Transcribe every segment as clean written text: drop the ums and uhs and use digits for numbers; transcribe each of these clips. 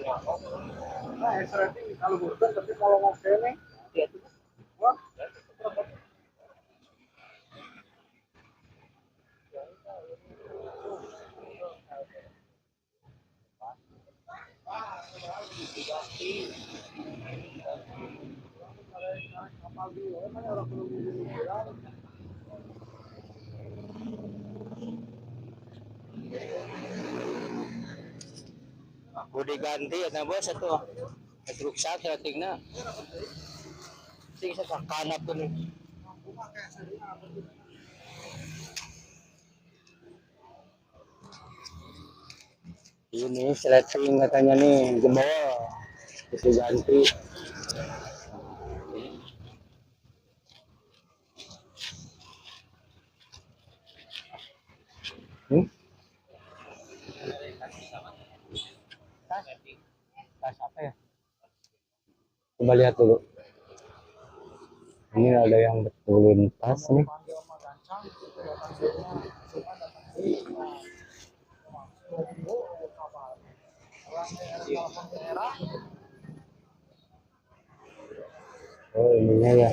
Nah, kalau bukan tapi kalau mau kene, wah, Aku diganti ya bos satu ruksak ya tingna sing sa kanap tuh nih. Ini sleting katanya nih jebol itu ganti. Hmm? Tas apa ya? Coba lihat dulu. Ini ada yang betulin tas nih. Oh ininya ya.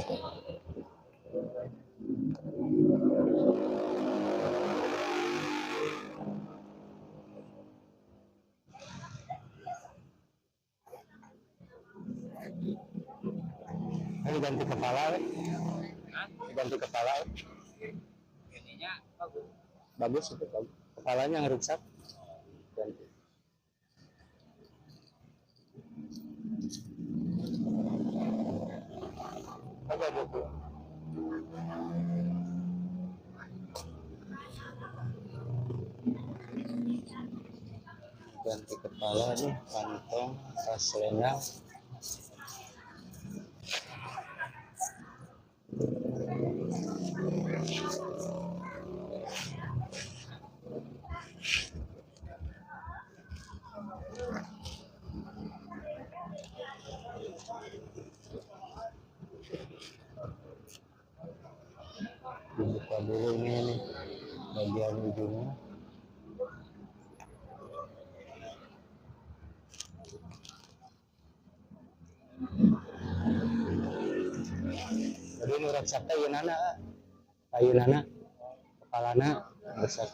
Ini ganti kepala, ganti kepala. Ininya bagus. Bagus itu bagus. Kepalanya yang rusak. Ganti. Apa buku? Ganti kepala nih, kantong, tas lengan. Dibuka dulu ini nih, bagian ujungnya. Jadi nurak sakta ayeunana kepalana rusak.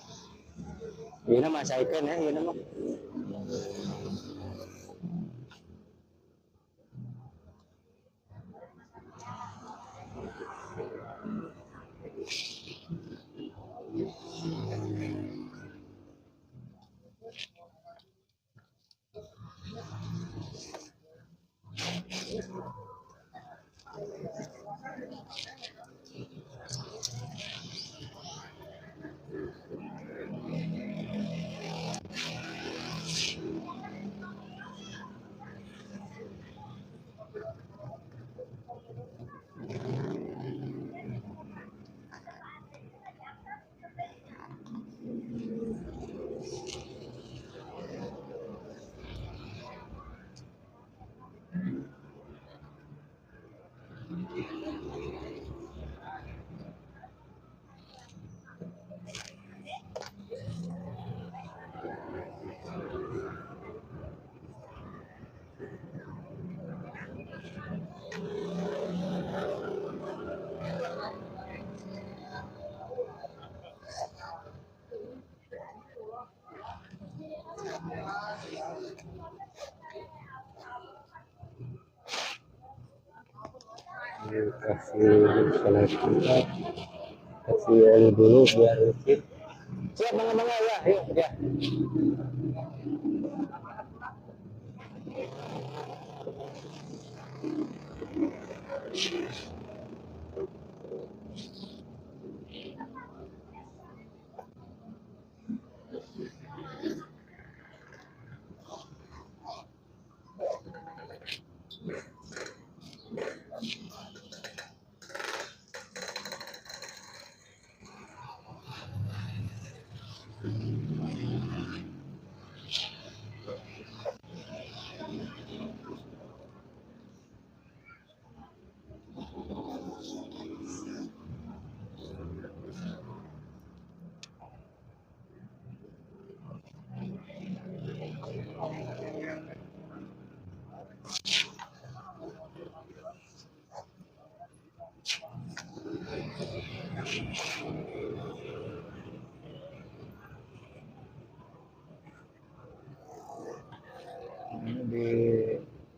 Ini mah saikeun ya, ini mah. Kasih oli dulu biar licin. Siap mangga ya, yuk ya.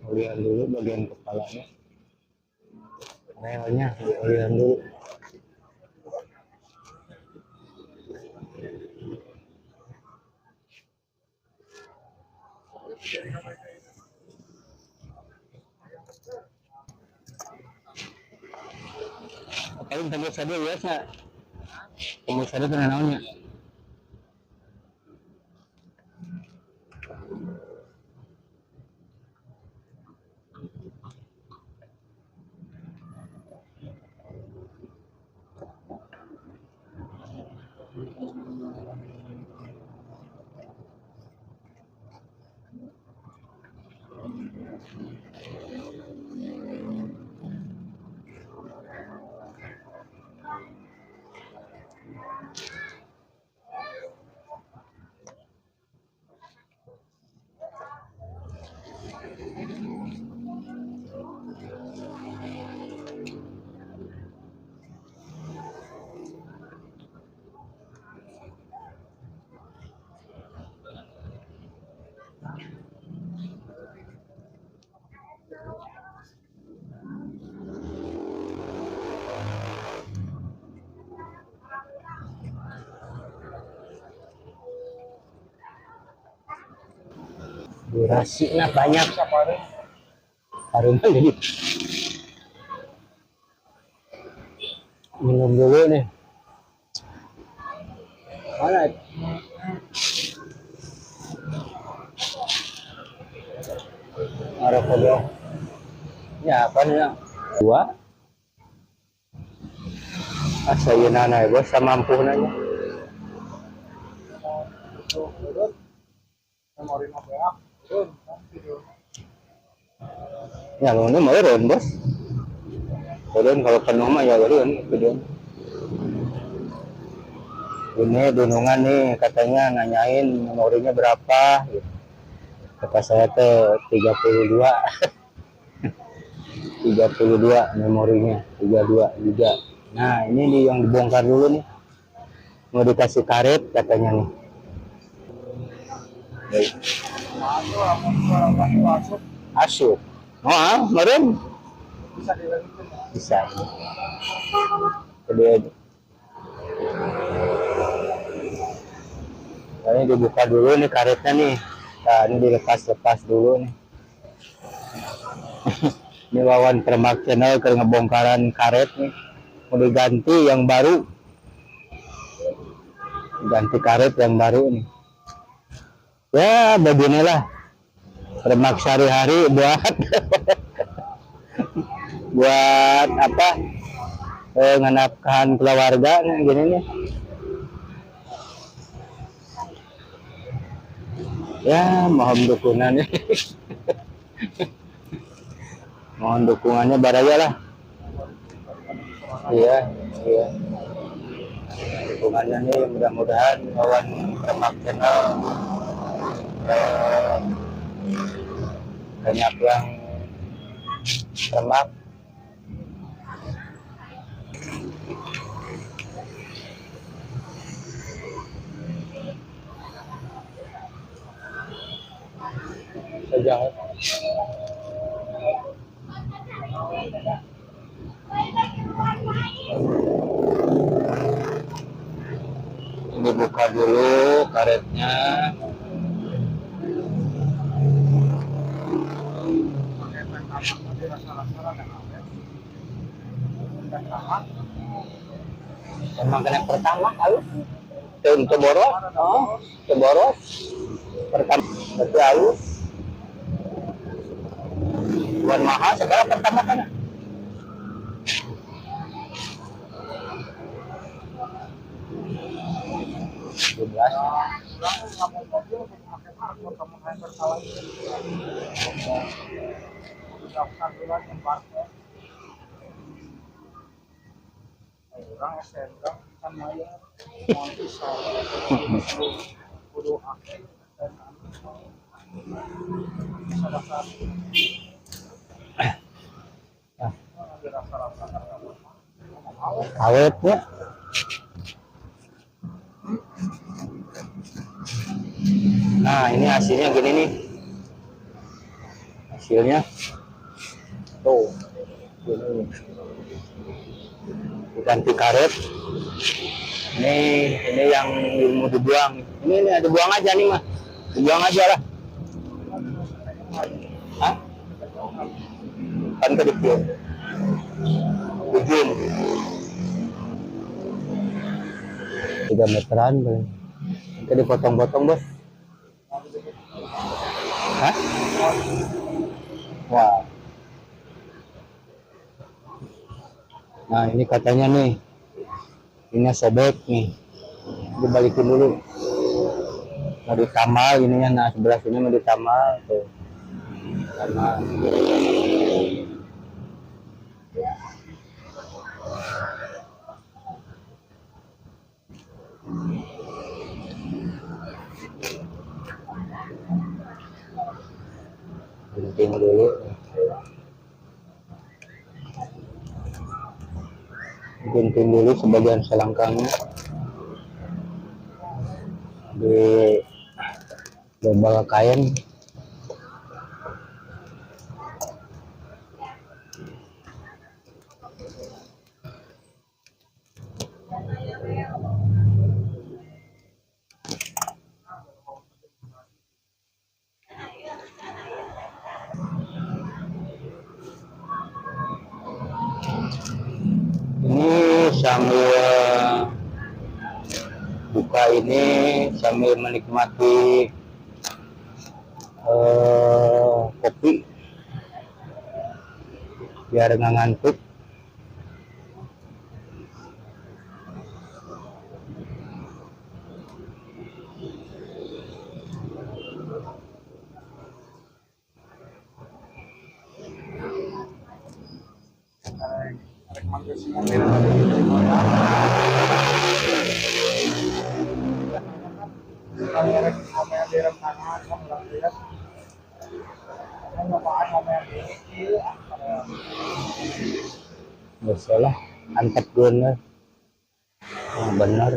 Olian dulu bagian kepalanya. Lehernya olian dulu. Paling tembus saja biasa. Tembus saja kena naonnya. Durasinya banyak. Harum jadi. Minum dulu nih. Mana? Ada kodok. Ya apa nih? Dua. Saya nana bos sama mampu nanya. Ya lu ini meureun bos. Meureun kalau penuh mah ya meureun video. Ini Dunungan nih katanya nanyain memorinya berapa gitu. Kata saya teh 32. 32 memorinya, 32 giga. Nah, ini nih yang dibongkar dulu nih. Mau dikasih karet katanya nih. Asup. Oh, meren. Bisa dilanjutin. Bisa. Kedua. Ini dibuka dulu nih karetnya nih. Nah, ini dilepas-lepas dulu nih. Ini Wawan Permak Channel ke ngebongkaran karet nih. Mau diganti yang baru. Ganti karet yang baru nih. Ya beginilah. Permak sehari-hari buat buat apa? Ngenapkan keluarga nih gini nih. Ya mohon dukungannya. Mohon dukungannya baraya lah. Iya, iya. Dukungannya nih mudah-mudahan Wawan Permak Channel banyak yang termak. Sejahat. Ini buka dulu karetnya. Emang kena pertama halus. Untuk boros, oh, boros. Pertama berarti halus. Bukan mahal segala pertama kan. Orang SMK kan maya mau bisa kudu akhir dan bisa dasar Awetnya. Nah ini hasilnya gini nih. hasilnya tuh ini diganti karet. Ini yang mau dibuang. Ini ada buang aja nih mah, dibuang aja lah. Hah? Kan ke ujung ujung 3 meteran boleh. Nanti dipotong-potong bos. Hah? Wah. Nah ini katanya nih, ini sobek nih, dibalikin dulu. Mau ditamal ininya, nah sebelah sini mau ditamal tuh. Tamal. Gunting dulu. Gunting dulu sebagian selangkangnya. Di double kain. Ini sambil buka ini sambil menikmati kopi biar nggak ngantuk. Biasalah antep gue bener.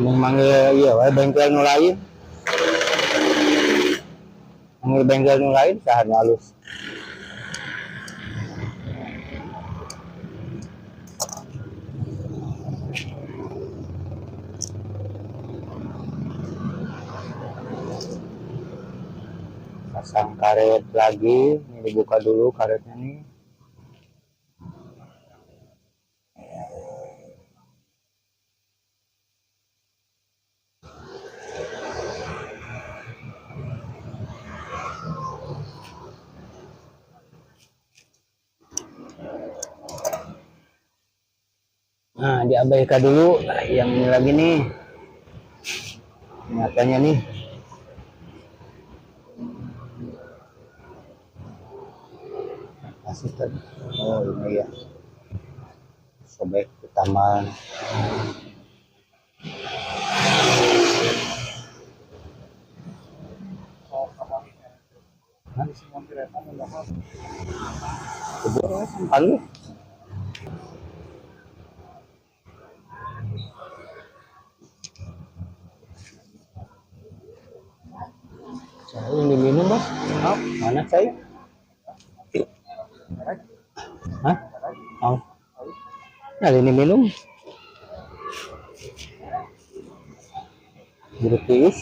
Manggil iya wae bengkel nu lain. Manggil bengkel nu lain sahan halus. Pasang karet lagi, ini dibuka dulu karetnya nih. Nah, diabaikan dulu yang ini lagi nih. Nyatanya nih. Asisten. Oh, ini ya. Sobek ke taman. Hah? Halo. Ini minum bos? Oh, mana saya? Hah? Oh. Nah, ini minum. Gratis.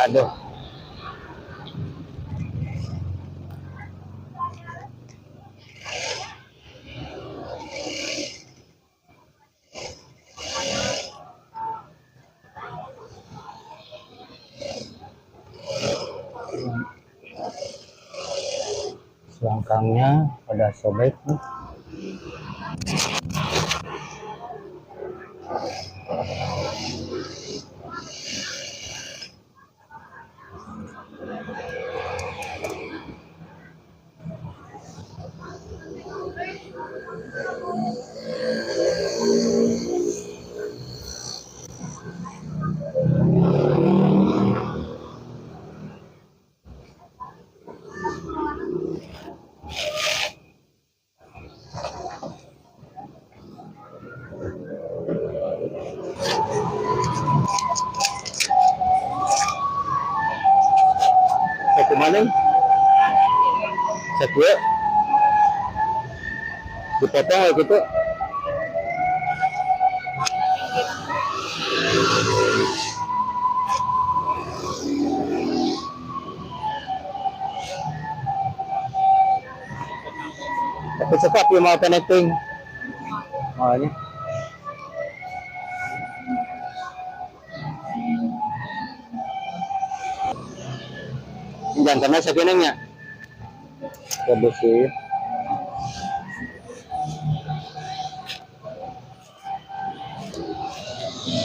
Aduh. Selangkangnya pada sobek nih. nih? Sekieu. Dipotong kayak gitu. Tapi cepat ya mau connecting. Oh ini. Jantannya sekiannya. Ya bersih.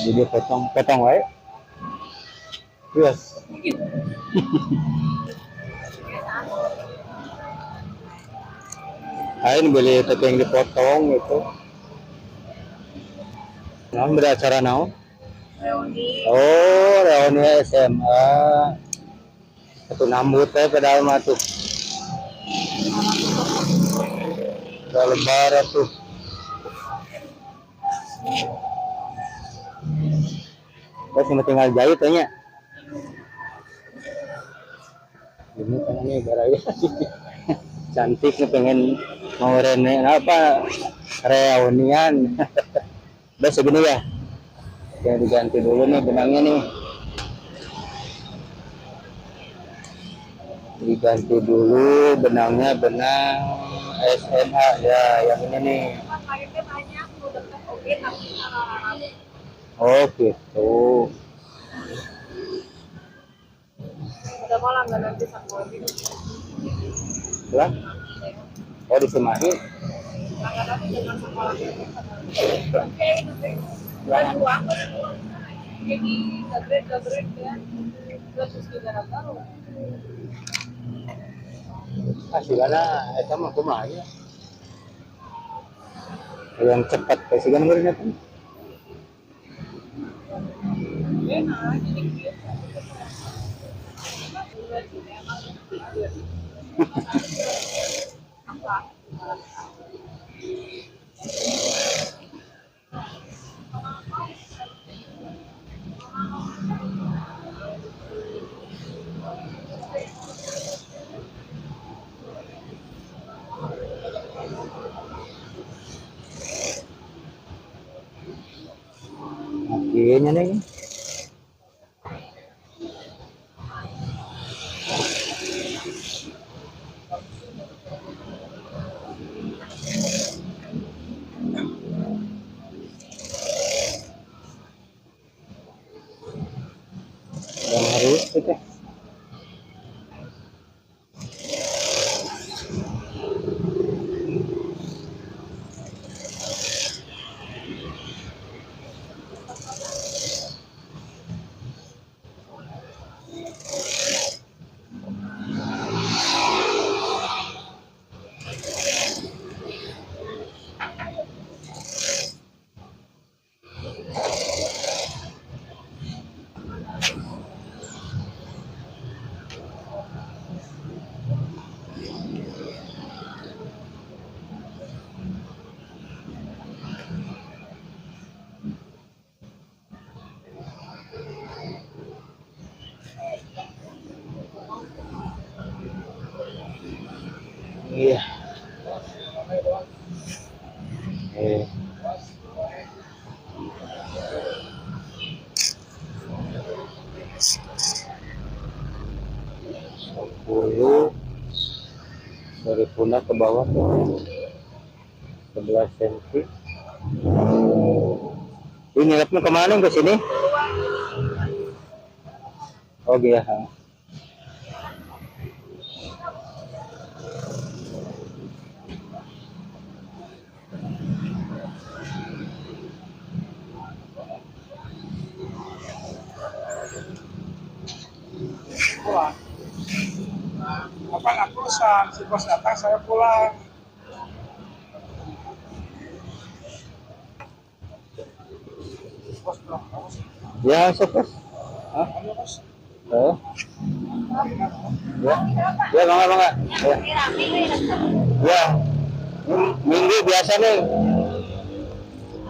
Jadi potong wae. Yes. Ayo beli tapi yang dipotong gitu. Nah, beracara naon? Reuni. Oh, reuni SMA. Satu nambut teh padahal mah tuh. Udah lebaran tuh. Terus cuma tinggal jahit tanya. Ini tangannya baraya. Cantik nih pengen mau rene apa reunian. Udah segini ya. Yang diganti dulu nih benangnya nih. Diganti dulu benangnya benang SMA ya yang ini nih. Oh gitu. Udah mau langganan di Sakti. Lah? Oh disemahi. Langganan di sekolah. Oke, dan uang jadi gagrek ya. Terus juga tahu. Hasilana eta mah kumaha ya? Yang cepat kasihan meureunnya tuh. Enak, jadi gitu. Akhirnya nih. Yang harus kita. Iya. Eh. Sepuluh dari pundak ke bawah 11 cm. Ini ngelapnya kemana ke sini? Oh iya. Pulang. Apa nggak perusahaan? Si bos datang saya pulang. Bos pulang, bos. Ya, sukses. Hah? Halo bos. Oh. Ya. Ya, bangga. Ya. Ya. Minggu biasa nih.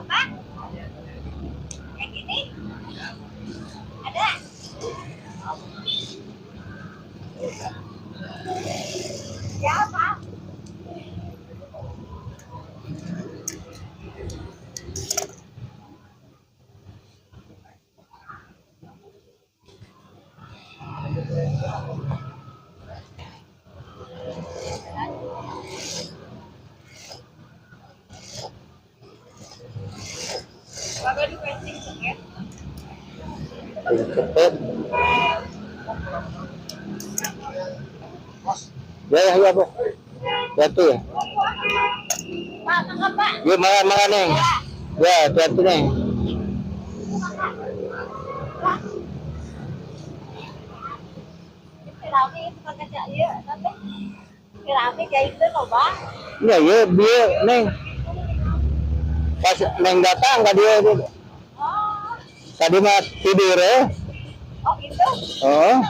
Apa? Kayak gini? Ada? cepet. Ya, Bu. Jatuh ya. Pak, tangkap Pak. Ya, makan Neng. Ya, jatuh Neng. Kirami itu pakai cak ya, tapi kirami kayak itu loh Pak. Ya, dia Neng. Pas Neng datang nggak dia. Oh, Tadi mah tidur ya. oh gitu. Oh.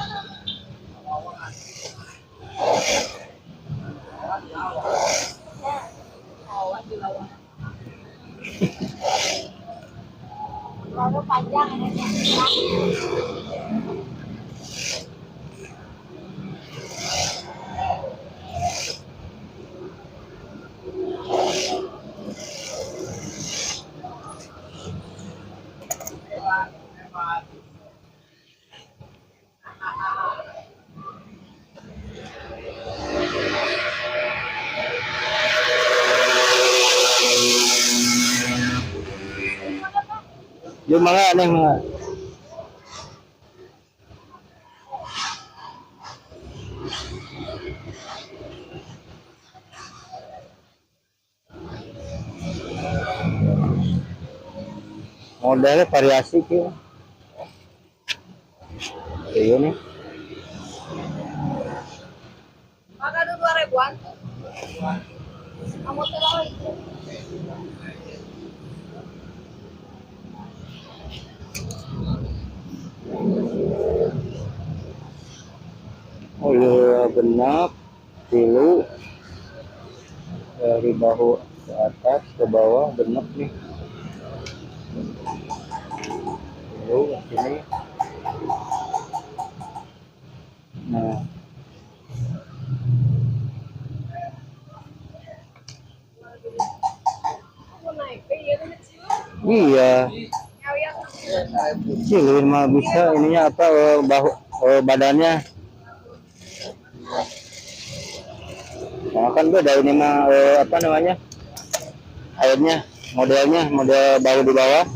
Lalu panjang ini. Dia mana Neng mana? Modelnya variasi gitu. Iya nih. Maka ada 2.000-an. Kamu terlalu itu. Oh iya genap tilu dari bahu ke atas ke bawah genap nih. Tilu sini. Nah. Iya. Cilin mah bisa ininya apa bahu badannya. Nah, kan beda ini mah apa namanya? Airnya, modelnya, model bahu di bawah.